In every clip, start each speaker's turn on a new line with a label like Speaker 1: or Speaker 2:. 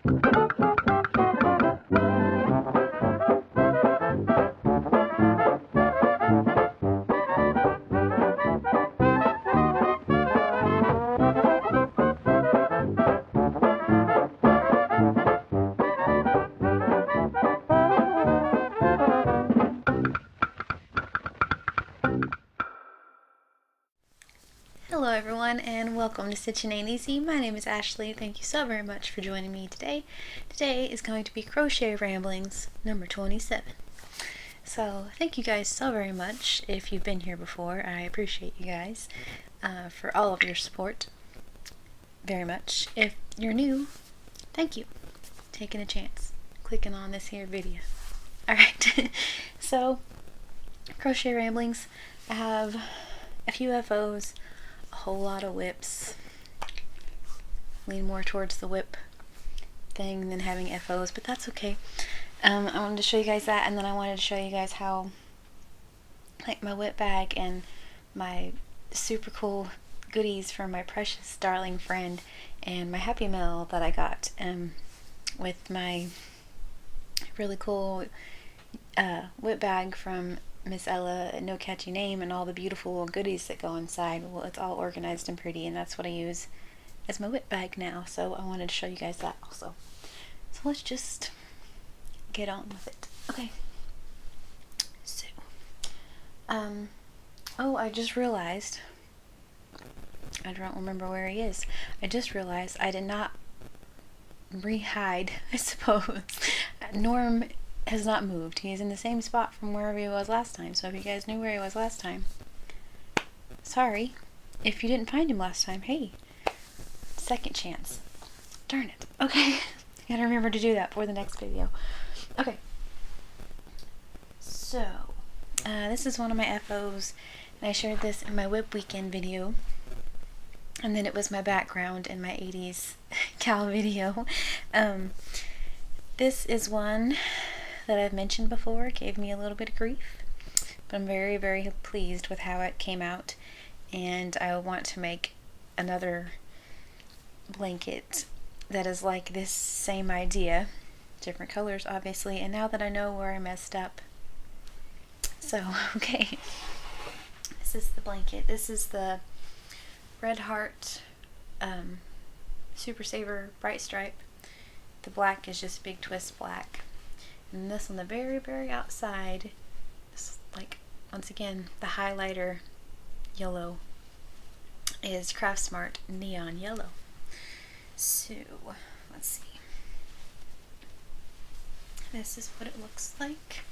Speaker 1: Hello everyone and welcome to Stitching Ain't Easy. My name is Ashley. Thank you so very much for joining me today. Today is going to be Crochet Ramblings number 27. So thank you guys so very much if you've been here before. I appreciate you guys for all of your support very much. If you're new, thank you. Taking a chance. Clicking on this here video. Alright, so Crochet Ramblings, I have a few FOs, a whole lot of whips. Lean more towards the whip thing than having FOs, but that's okay. I wanted to show you guys that, and then I wanted to show you guys how, like, my whip bag and my super cool goodies from my precious darling friend and my Happy Mail that I got with my really cool whip bag from Miss Ella, No Catchy Name, and all the beautiful little goodies that go inside. Well, it's all organized and pretty, and that's what I use as my whip bag now, so I wanted to show you guys that also. So let's just get on with it. Okay, so oh, I just realized, I don't remember where he is. I just realized I did not re-hide, I suppose. Norm has not moved. He is in the same spot from wherever he was last time. So if you guys knew where he was last time, sorry. If you didn't find him last time, hey, second chance. Darn it. Okay. Gotta remember to do that for the next video. Okay. So, this is one of my FOs, and I shared this in my Whip Weekend video. And then it was my background in my 80s cow video. This is one that I've mentioned before. It gave me a little bit of grief, but I'm very, very pleased with how it came out, and I want to make another blanket that is like this same idea, different colors obviously, and now that I know where I messed up. So, okay, this is the blanket. This is the Red Heart Super Saver Bright Stripe. The black is just big twist black. And this on the very, very outside is, like, once again, the highlighter yellow is Craft Smart Neon Yellow. So, let's see. This is what it looks like.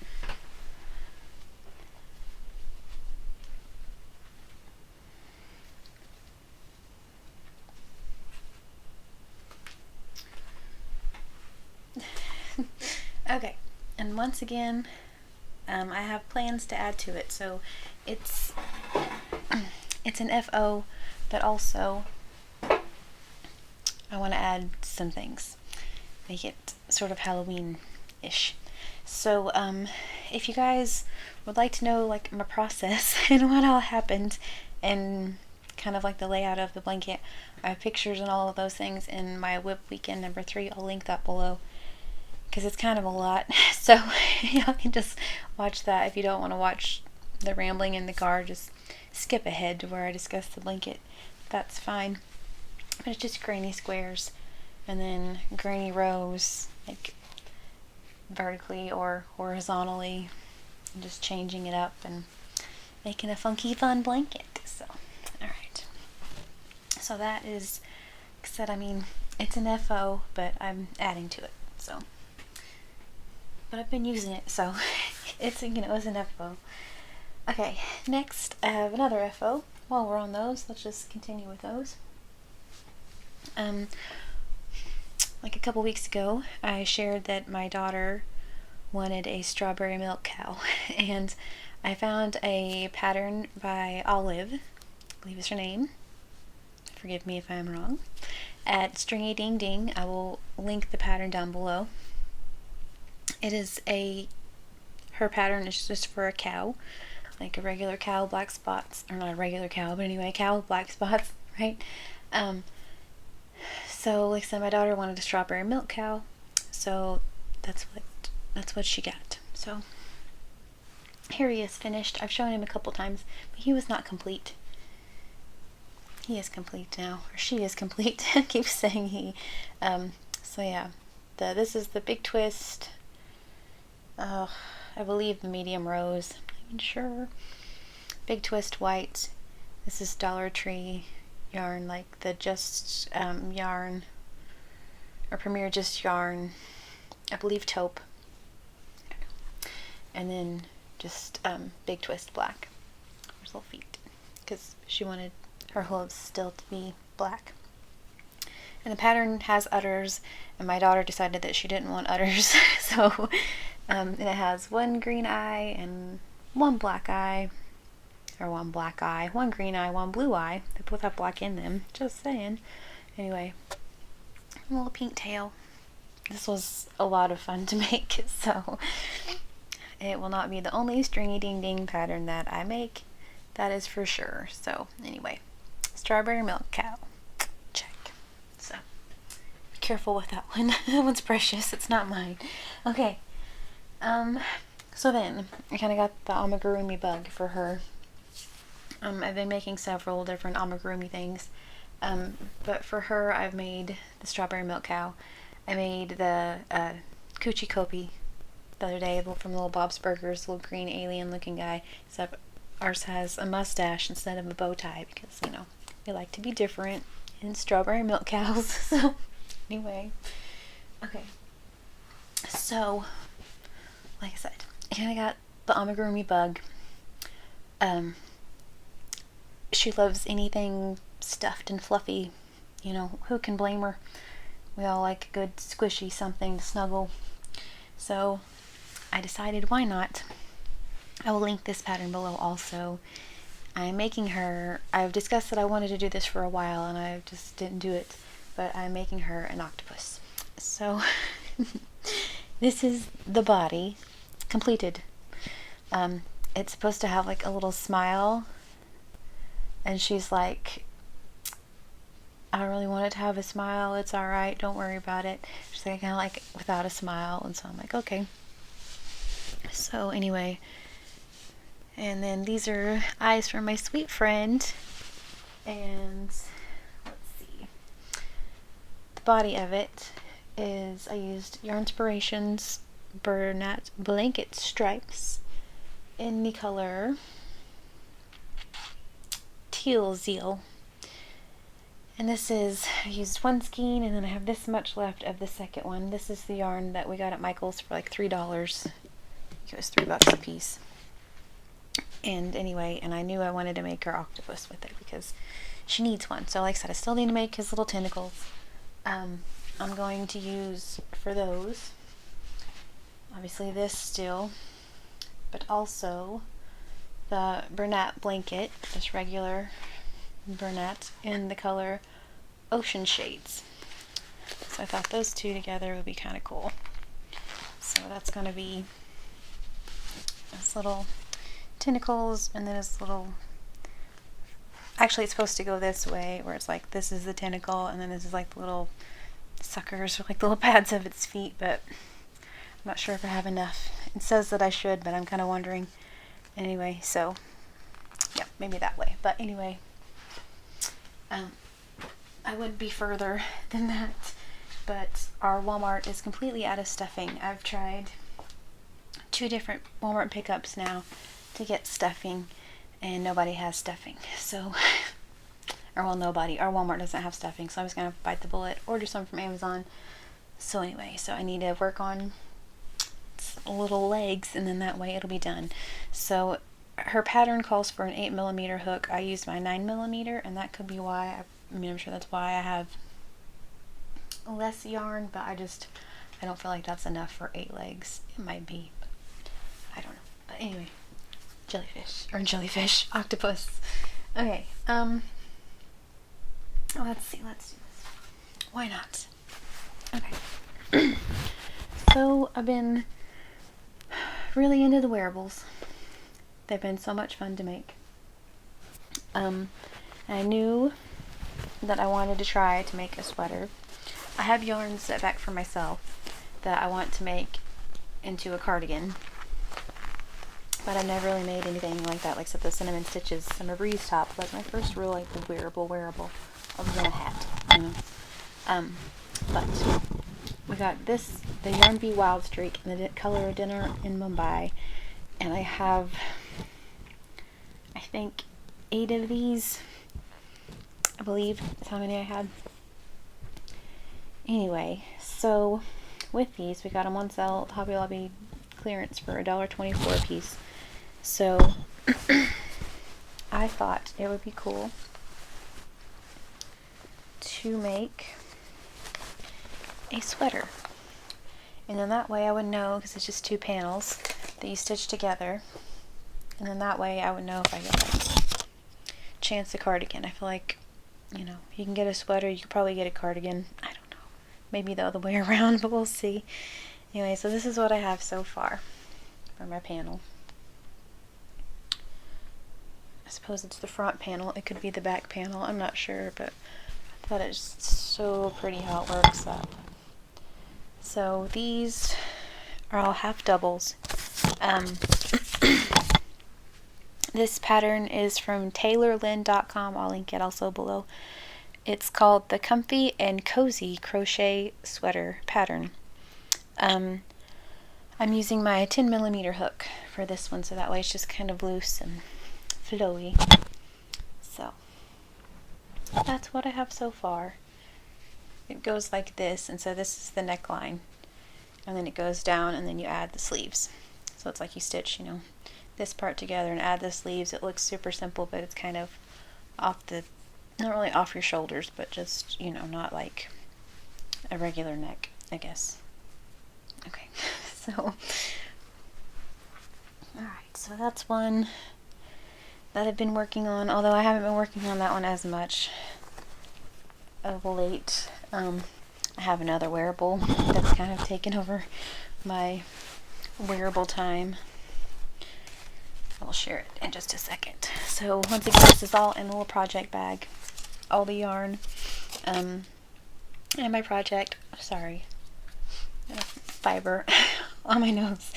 Speaker 1: Okay, and once again, I have plans to add to it, so it's an FO, but also I want to add some things, make it sort of Halloween-ish. So if you guys would like to know, like, my process and what all happened and kind of like the layout of the blanket, I have pictures and all of those things in my Whip Weekend number 3. I'll link that below, because it's kind of a lot, so y'all can just watch that. If you don't want to watch the rambling in the car, just skip ahead to where I discuss the blanket. That's fine. But it's just granny squares, and then granny rows, like vertically or horizontally, and just changing it up and making a funky fun blanket. So, alright. So that is, like I said, I mean, it's an FO, but I'm adding to it, so. But I've been using it, so it's, you know, it's an FO. Okay, next I have another FO. While we're on those, let's just continue with those. Like a couple weeks ago, I shared that my daughter wanted a strawberry milk cow, and I found a pattern by Olive, I believe is her name, forgive me if I'm wrong, at Stringy Ding Ding. I will link the pattern down below. It is her pattern is just for a cow, like a regular cow, black spots, or not a regular cow, but anyway, a cow with black spots, right? So like I said, my daughter wanted a strawberry milk cow, so that's what she got. So here he is finished. I've shown him a couple times, but he was not complete. He is complete now, or she is complete. I keep saying he. So yeah, this is the big twist. I believe the medium rose. I'm not even sure. Big twist white. This is Dollar Tree yarn, like the Just yarn, or Premier Just yarn. I believe taupe. And then just big twist black. Her little feet, because she wanted her hooves still to be black. And the pattern has udders, and my daughter decided that she didn't want udders, so and it has one green eye and one black eye, or one black eye, one green eye, one blue eye. They both have black in them, just saying. Anyway, a little pink tail. This was a lot of fun to make, so it will not be the only stringy ding ding pattern that I make, that is for sure. So anyway, strawberry milk cow, check. So be careful with that one. That one's precious, it's not mine. Okay, so then I kind of got the amigurumi bug for her. I've been making several different amigurumi things, but for her I've made the strawberry milk cow. I made the coochie kopi the other day from Little Bob's Burgers, little green alien looking guy, except ours has a mustache instead of a bow tie, because, you know, we like to be different in strawberry milk cows. So anyway, okay, so like I said, I kind of got the amigurumi bug. She loves anything stuffed and fluffy, you know, who can blame her? We all like a good squishy something to snuggle. So I decided, why not? I will link this pattern below also. I'm making her, I've discussed that I wanted to do this for a while and I just didn't do it, but I'm making her an octopus. So this is the body completed. It's supposed to have like a little smile, and she's like, I don't really want it to have a smile, it's alright, don't worry about it. She's like, kind of like without a smile, and so I'm like, okay. So anyway, and then these are eyes from my sweet friend, and let's see, the body of it is, I used Yarnspirations Bernat Blanket Stripes in the color Teal Zeal. And this is, I used one skein, and then I have this much left of the second one. This is the yarn that we got at Michael's for like $3. I think it was $3 a piece. And anyway, and I knew I wanted to make her octopus with it because she needs one. So like I said, I still need to make his little tentacles. I'm going to use for those, obviously this still, but also the Bernat blanket, just regular Bernat, in the color Ocean Shades. So I thought those two together would be kind of cool. So that's going to be this little tentacles, and then this little, actually it's supposed to go this way, where it's like this is the tentacle, and then this is like the little suckers, or like the little pads of its feet, but I'm not sure if I have enough. It says that I should, but I'm kind of wondering. Anyway, so yeah, maybe that way. But anyway, I would be further than that, but our Walmart is completely out of stuffing. I've tried 2 different Walmart pickups now to get stuffing, and nobody has stuffing. So, or well, nobody. Our Walmart doesn't have stuffing, so I was gonna bite the bullet, order some from Amazon. So anyway, so I need to work on little legs, and then that way it'll be done. So her pattern calls for an 8mm hook. I used my 9mm, and that could be why, I mean, I'm sure that's why I have less yarn, but I don't feel like that's enough for 8 legs. It might be, but I don't know. But anyway, jellyfish, octopus. Okay, let's see, let's do this. Why not? Okay. So I've been really into the wearables. They've been so much fun to make. I knew that I wanted to try to make a sweater, I have yarn set back for myself that I want to make into a cardigan, but I've never really made anything like that, like except the cinnamon stitches summer breeze top. Like my first real like wearable other than a hat, you know. But we got this, the Yarn Bee Wild Streak, and the Color of Dinner in Mumbai, and I have, I think, 8 of these, I believe is how many I had. Anyway, so with these, we got them on sale at Hobby Lobby clearance for $1.24 a piece. So I thought it would be cool to make a sweater, and then that way I would know, because it's just 2 panels that you stitch together, and then that way I would know if I get like chance the cardigan. I feel like, you know, you can get a sweater, you could probably get a cardigan. I don't know, maybe the other way around, but we'll see. Anyway, so this is what I have so far for my panel. I suppose it's the front panel, it could be the back panel, I'm not sure, but I thought it's so pretty how it works up. So these are all half doubles. This pattern is from tailorlyn.com. I'll link it also below. It's called the Comfy and Cozy Crochet Sweater Pattern. I'm using my 10mm hook for this one, so that way it's just kind of loose and flowy. So that's what I have so far. It goes like this, and so this is the neckline, and then it goes down, and then you add the sleeves. So it's like you stitch, you know, this part together and add the sleeves. It looks super simple, but it's kind of off the, not really off your shoulders, but just, you know, not like a regular neck, I guess. Okay, so alright, so that's one that I've been working on, although I haven't been working on that one as much of late. I have another wearable that's kind of taken over my wearable time. I'll share it in just a second. So once again, this is all in a little project bag. All the yarn, and my project, fiber on my nose.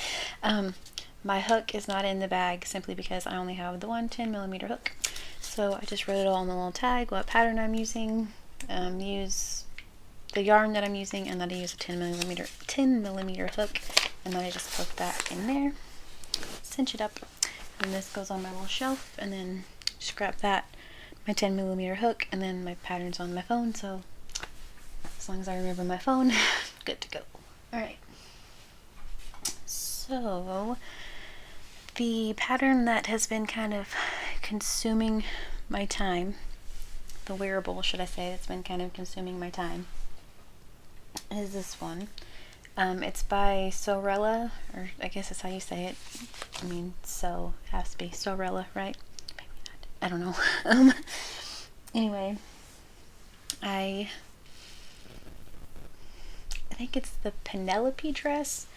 Speaker 1: My hook is not in the bag simply because I only have the one 10mm hook. So I just wrote it all on the little tag, what pattern I'm using, use the yarn that I'm using, and then I use a 10mm hook, and then I just put that in there, cinch it up, and this goes on my little shelf, and then just grab that, my 10mm hook, and then my pattern's on my phone, so as long as I remember my phone, good to go. Alright, so the pattern that has been kind of consuming my time, the wearable, should I say, that's been kind of consuming my time, is this one. It's by Sorella, or I guess that's how you say it. I mean, so it has to be Sorella, right? Maybe not. I don't know. Anyway, I think it's the Penelope dress.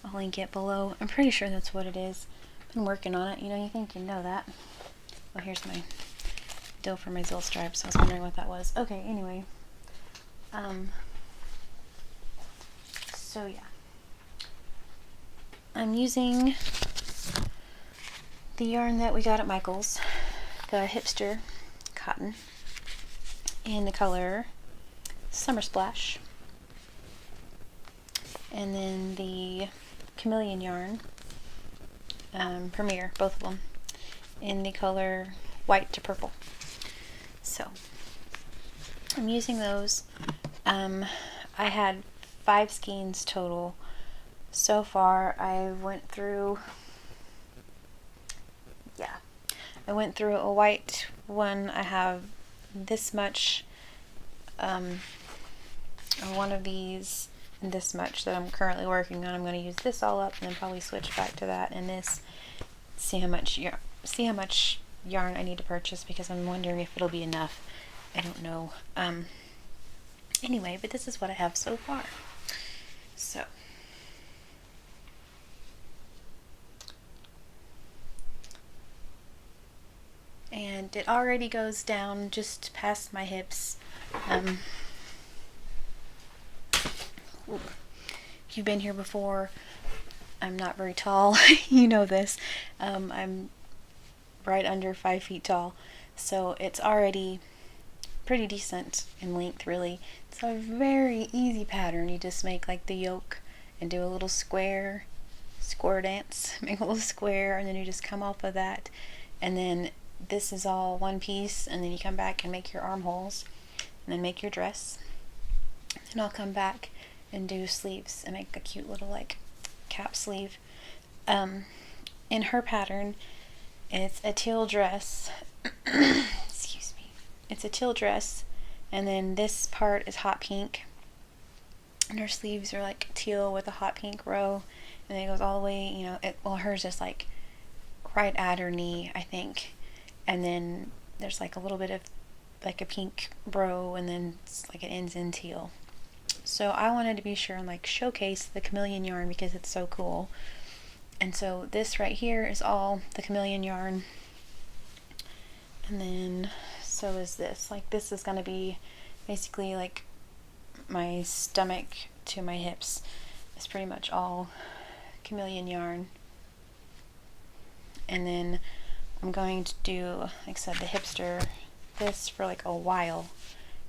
Speaker 1: I'll link it below. I'm pretty sure that's what it is. Been working on it. You know, you think you know that. Well, here's my dough for my Zill stripes. I was wondering what that was. Okay, anyway. So yeah. I'm using the yarn that we got at Michael's, the Hipster Cotton, in the color Summer Splash. And then the Chameleon yarn, Premier, both of them, in the color White to Purple. So I'm using those. I had 5 skeins total. So far I went through a white one. I have this much, one of these, and this much that I'm currently working on. I'm going to use this all up and then probably switch back to that and this, see how much yarn I need to purchase, because I'm wondering if it'll be enough. I don't know. Anyway, but this is what I have so far. So and it already goes down just past my hips. If you've been here before, I'm not very tall. You know this. I'm right under 5 feet tall, so it's already pretty decent in length, really. It's a very easy pattern. You just make like the yoke and do a little square dance, make a little square, and then you just come off of that, and then this is all one piece, and then you come back and make your armholes, and then make your dress, and I'll come back and do sleeves and make a cute little like cap sleeve. In her pattern, it's a teal dress. Excuse me. It's a teal dress, and then this part is hot pink, and her sleeves are like teal with a hot pink row, and then it goes all the way, you know, well, hers is like right at her knee, I think, and then there's like a little bit of like a pink row, and then it's like it ends in teal. So I wanted to be sure and like showcase the chameleon yarn because it's so cool. And so this right here is all the chameleon yarn, and then so is this. Like this is going to be basically like my stomach to my hips. It's pretty much all chameleon yarn. And then I'm going to do, like I said, the hipster, this for like a while,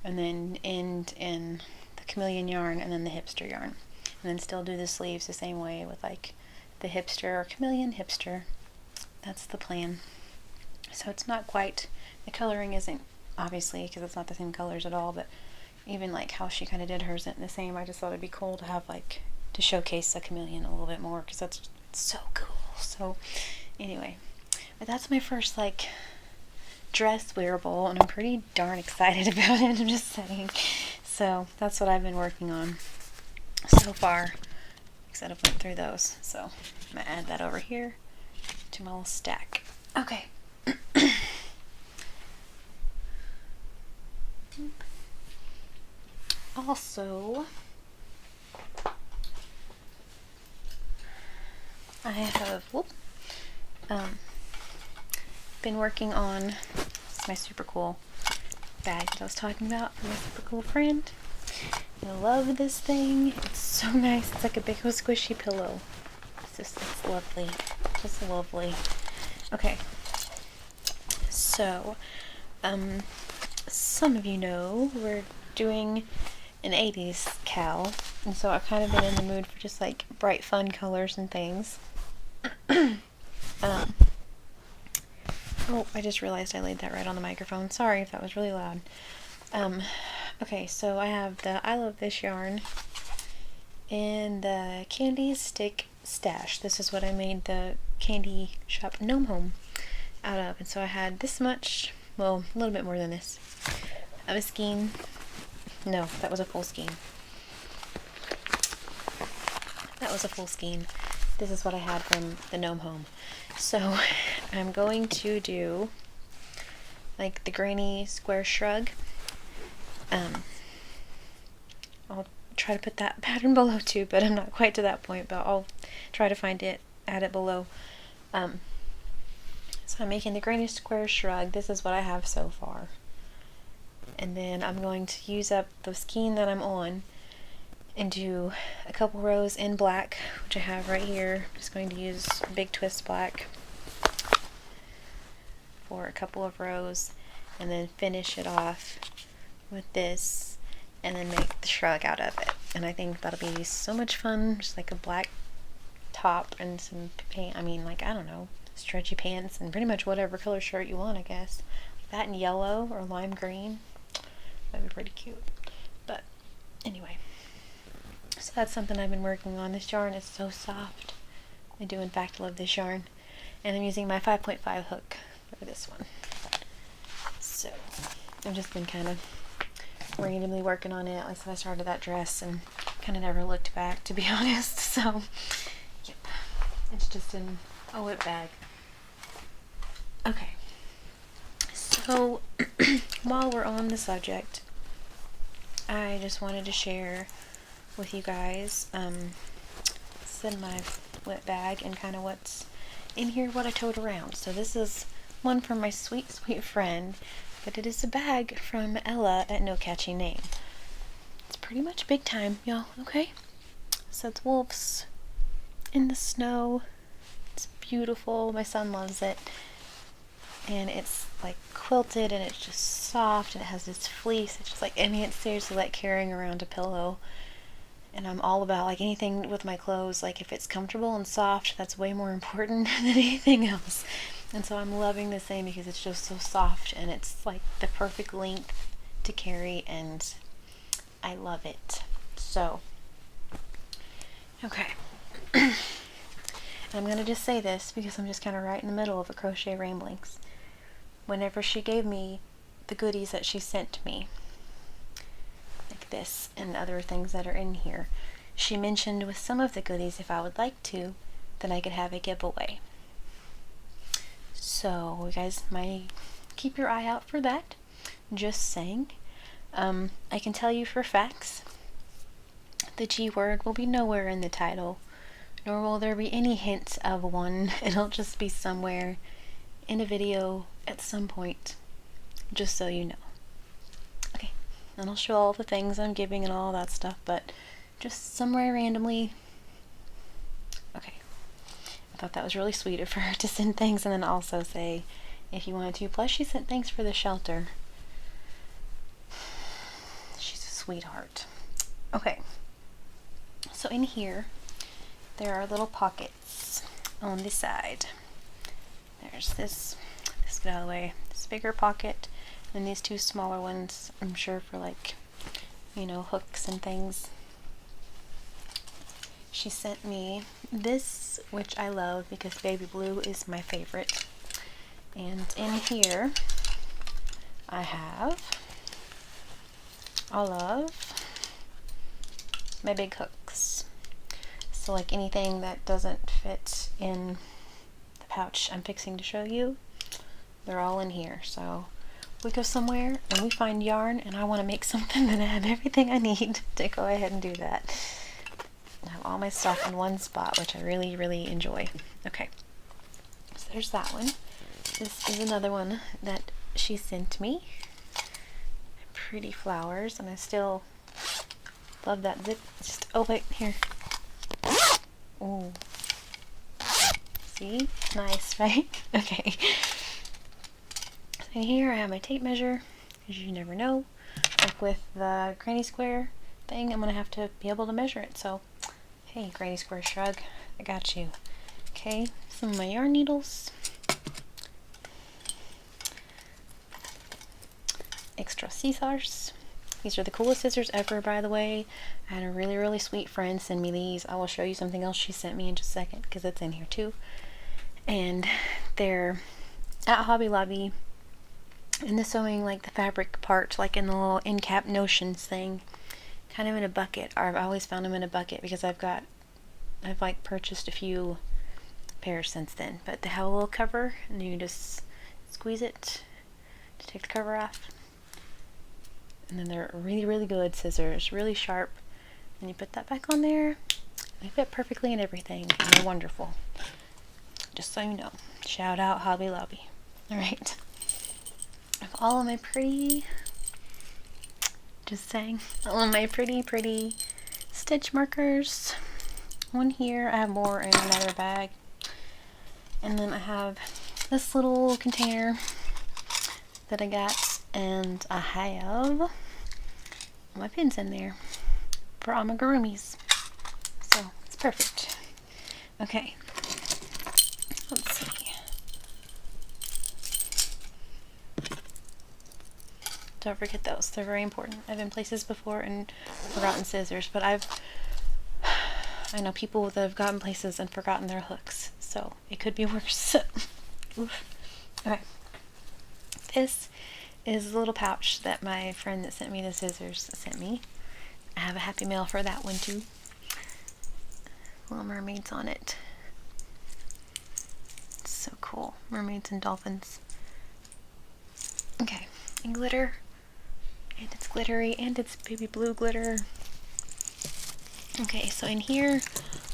Speaker 1: and then end in the chameleon yarn and then the hipster yarn, and then still do the sleeves the same way with like the hipster or chameleon hipster. That's the plan. So it's not quite, the coloring isn't obviously, because it's not the same colors at all, but even like how she kind of did hers isn't the same. I just thought it'd be cool to have like to showcase the chameleon a little bit more, because that's so cool. So anyway, but that's my first like dress wearable, and I'm pretty darn excited about it. I'm just saying. So that's what I've been working on so far. Except I've went through those, so I'm gonna add that over here to my little stack. Okay. Also, I have been working on my super cool bag that I was talking about from my super cool friend. I love this thing. It's so nice. It's like a big old squishy pillow. It's lovely. Just lovely. Okay. So, some of you know we're doing an 80s cal, and so I've kind of been in the mood for just like bright fun colors and things. Oh, I just realized I laid that right on the microphone. Sorry if that was really loud. Okay, so I have the I Love This yarn in the Candy Stick Stash. This is what I made the candy shop gnome home out of. And so I had this much, well, a little bit more than this, of a skein. No, that was a full skein. That was a full skein. This is what I had from the gnome home. So I'm going to do like the granny square shrug. I'll try to put that pattern below too, but I'm not quite to that point, but I'll try to find it, add it below. So I'm making the granny square shrug. This is what I have so far. And then I'm going to use up the skein that I'm on and do a couple rows in black, which I have right here. I'm just going to use big twist black for a couple of rows, and then finish it off with this, and then make the shrug out of it. And I think that'll be so much fun, just like a black top and some pants, I mean, like, I don't know, stretchy pants, and pretty much whatever color shirt you want, I guess. That in yellow or lime green, that'd be pretty cute. But anyway, so that's something I've been working on. This yarn is so soft. I do in fact love this yarn, and I'm using my 5.5 hook for this one. So I've just been kind of randomly working on it. Like I said, I started that dress and kind of never looked back, to be honest. So yep, it's just in a whip bag. Okay, so while we're on the subject, I just wanted to share with you guys what's in my whip bag and kind of what's in here, what I towed around. So this is one from my sweet, sweet friend, but it is a bag from Ella at No Catchy Name. It's pretty much big time, y'all, okay? So it's wolves in the snow. It's beautiful. My son loves it. And it's like quilted and it's just soft and it has this fleece. It's just like, I mean, it's seriously like carrying around a pillow. And I'm all about like anything with my clothes, like if it's comfortable and soft, that's way more important than anything else. And so I'm loving this thing because it's just so soft and it's like the perfect length to carry, and I love it. So, okay. And I'm going to just say this because I'm just kind of right in the middle of a Crochet Ramblings. Whenever she gave me the goodies that she sent me, like this and other things that are in here, she mentioned with some of the goodies, if I would like to, then I could have a giveaway. So you guys might keep your eye out for that. Just saying. I can tell you for facts, the G word will be nowhere in the title, nor will there be any hint of one. It'll just be somewhere in a video at some point, just so you know. Okay, and I'll show all the things I'm giving and all that stuff, but just somewhere randomly. Okay, I thought that was really sweet of her to send things and then also say if you wanted to. Plus she sent things for the shelter. She's a sweetheart. Okay, so in here there are little pockets on the side. There's this get out of the way, this bigger pocket, and these two smaller ones, I'm sure for like, you know, hooks and things. She sent me this, which I love because baby blue is my favorite. And in here I have all of my big hooks. So like anything that doesn't fit in the pouch I'm fixing to show you, they're all in here. So we go somewhere and we find yarn and I want to make something, then I have everything I need to go ahead and do that. I have all my stuff in one spot, which I really, really enjoy. Okay, so there's that one. This is another one that she sent me. Pretty flowers, and I still love that zip. Just, oh wait, here. Ooh. See? Nice, right? Okay. So here I have my tape measure, because you never know. Like with the granny square thing, I'm going to have to be able to measure it. So, hey, granny square shrug, I got you. Okay, some of my yarn needles. Extra scissors. These are the coolest scissors ever, by the way. I had a really, really sweet friend send me these. I will show you something else she sent me in just a second because it's in here too. And they're at Hobby Lobby in the sewing, like the fabric part, like in the little end cap notions thing, kind of in a bucket. Or I've always found them in a bucket because I've like purchased a few pairs since then. But they have a little cover and you can just squeeze it to take the cover off. And then they're really, really good scissors, really sharp. And you put that back on there. They fit perfectly in everything. And they're wonderful. Just so you know. Shout out Hobby Lobby. Alright. I have all of my pretty, just saying, all of my pretty, pretty stitch markers. One here. I have more in another bag. And then I have this little container that I got. And I have my pins in there for amigurumis. So it's perfect. Okay. Let's see. Don't forget those. They're very important. I've been places before and forgotten scissors, but I know people that have gotten places and forgotten their hooks. So it could be worse. Oof. Okay. This is a little pouch that my friend that sent me the scissors sent me. I have a happy mail for that one too. Little mermaids on it. It's so cool. Mermaids and dolphins. Okay, and glitter. And it's glittery and it's baby blue glitter. Okay, so in here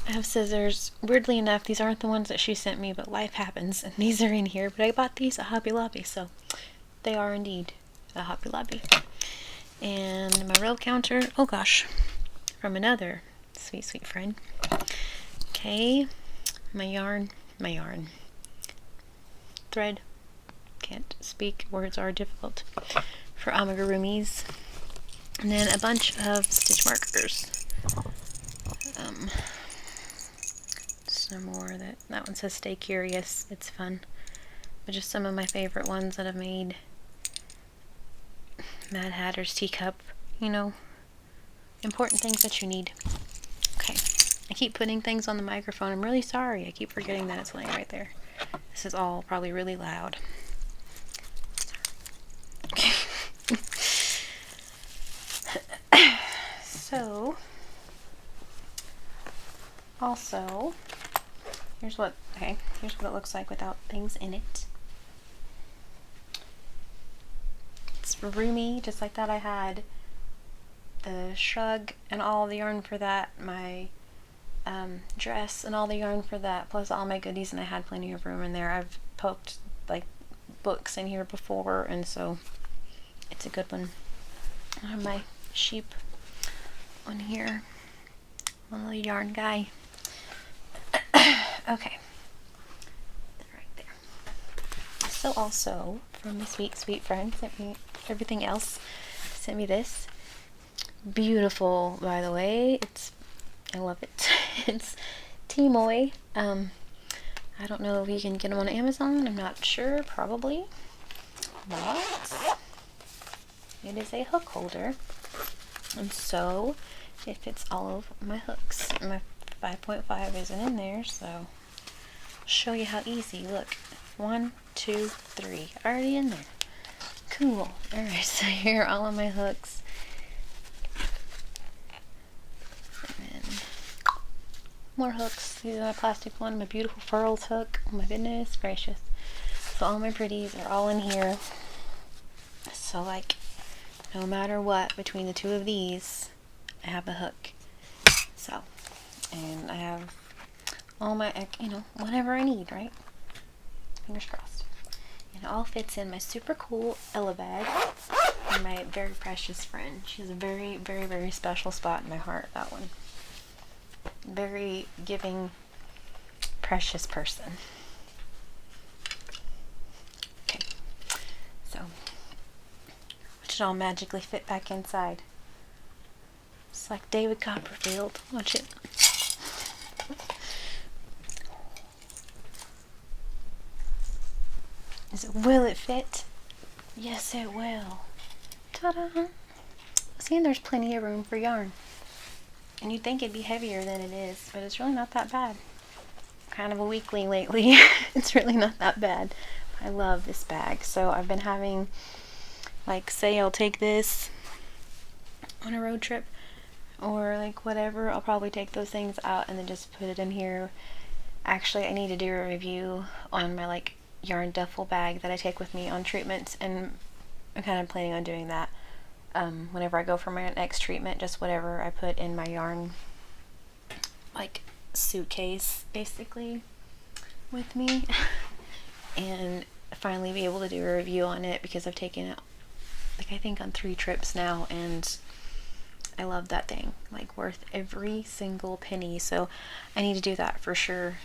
Speaker 1: I have scissors. Weirdly enough, these aren't the ones that she sent me, but life happens and these are in here. But I bought these at Hobby Lobby, so they are indeed a Hobby Lobby. And my roll counter, oh gosh, from another Sweet, sweet friend. Okay, my yarn. Thread. Can't speak. Words are difficult for amigurumis. And then a bunch of stitch markers. Some more. That one says stay curious. It's fun. But just some of my favorite ones that I've made. Mad Hatter's teacup. You know, important things that you need. Okay. I keep putting things on the microphone. I'm really sorry. I keep forgetting that it's laying right there. This is all probably really loud. Okay. So, also, here's what it looks like without things in it. It's roomy, just like that. I had the shrug and all the yarn for that, my dress and all the yarn for that, plus all my goodies, and I had plenty of room in there. I've poked like books in here before, and so it's a good one. I have my sheep on here, one little yarn guy. Okay, right there. So also from my sweet, sweet friend, sent me everything else. Sent me this. Beautiful, by the way. I love it. It's Timoy. I don't know if you can get them on Amazon. I'm not sure. Probably. But it is a hook holder. And so it fits all of my hooks. My 5.5 isn't in there, so I'll show you how easy. Look. 1, 2, 3. Already in there. Cool. Alright, so here are all of my hooks. And then more hooks. These are my plastic one, my beautiful Furls hook. Oh my goodness gracious. So all my pretties are all in here. So like, no matter what, between the two of these, I have a hook. So, and I have all my, you know, whatever I need, right? Fingers crossed. And it all fits in my super cool Ella bag. And my very precious friend. She has a very, very, very special spot in my heart, that one. Very giving, precious person. Okay. So, it should all magically fit back inside. It's like David Copperfield. Watch it. Will it fit? Yes, it will. Ta-da! See, there's plenty of room for yarn. And you'd think it'd be heavier than it is, but it's really not that bad. Kind of a weakling lately. It's really not that bad. I love this bag. So I've been having, like, say I'll take this on a road trip or like whatever, I'll probably take those things out and then just put it in here. Actually, I need to do a review on my like yarn duffel bag that I take with me on treatments, and I'm kind of planning on doing that whenever I go for my next treatment. Just whatever I put in my yarn like suitcase basically with me and finally be able to do a review on it, because I've taken it like I think on 3 trips now, and I love that thing, like worth every single penny. So I need to do that for sure.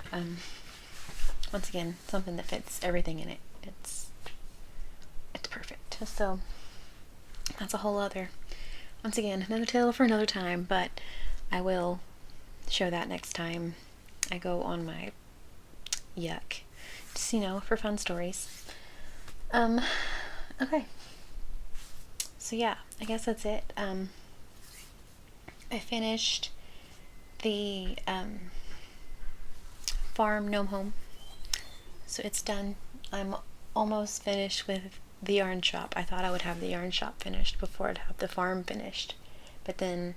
Speaker 1: Once again, something that fits everything in it. It's perfect. So that's a whole other, once again, another tale for another time, but I will show that next time I go on my yuck. Just, you know, for fun stories. Okay. So yeah, I guess that's it. I finished the farm gnome home, so it's done. I'm almost finished with the yarn shop. I thought I would have the yarn shop finished before I'd have the farm finished, but then,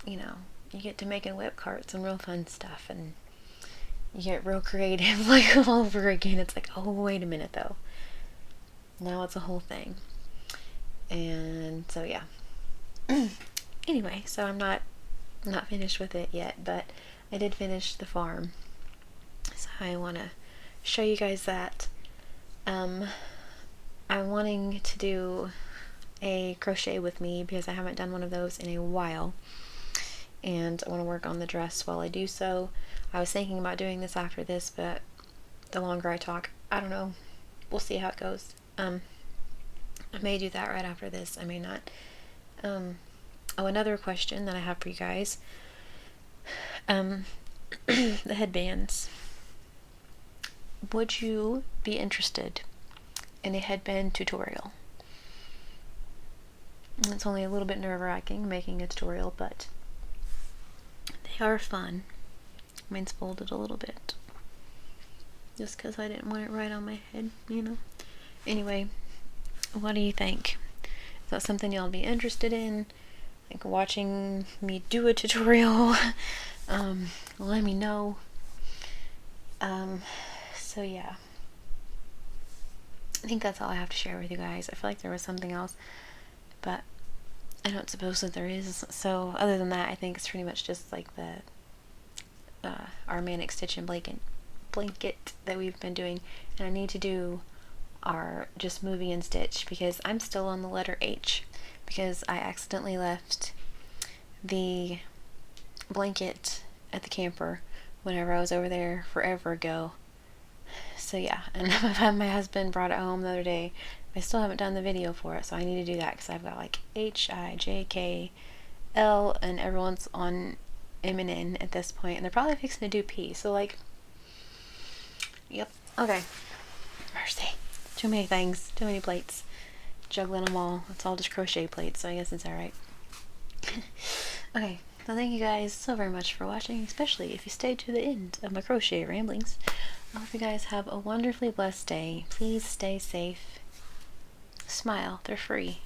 Speaker 1: you know, you get to making whip carts and real fun stuff, and you get real creative like all over again. It's like, oh wait a minute though, now it's a whole thing. And so yeah. Anyway, so I'm not finished with it yet, but I did finish the farm, so I want to show you guys that. I'm wanting to do a crochet with me because I haven't done one of those in a while, and I want to work on the dress while I do so. I was thinking about doing this after this, but the longer I talk, I don't know. We'll see how it goes. I may do that right after this. I may not. Oh, another question that I have for you guys. The headbands. Would you be interested in a headband tutorial? It's only a little bit nerve-wracking making a tutorial, but they are fun. Mine's folded a little bit. Just because I didn't want it right on my head, you know? Anyway, what do you think? Is that something y'all be interested in? Like watching me do a tutorial? Let me know. So yeah. I think that's all I have to share with you guys. I feel like there was something else, but I don't suppose that there is. So other than that, I think it's pretty much just like the our manic stitch and blanket that we've been doing, and I need to do our just moving and stitch because I'm still on the letter H because I accidentally left the blanket at the camper whenever I was over there forever ago. So yeah, and my husband brought it home the other day. I still haven't done the video for it, so I need to do that because I've got like H, I, J, K, L, and everyone's on M and N at this point, and they're probably fixing to do P. So like, yep, okay. Mercy. Too many things, too many plates. Juggling them all. It's all just crochet plates, so I guess it's alright. Okay, so thank you guys so very much for watching, especially if you stayed to the end of my crochet ramblings. I hope you guys have a wonderfully blessed day. Please stay safe. Smile. They're free.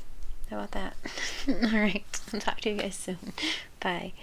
Speaker 1: How about that? Alright, I'll talk to you guys soon. Bye.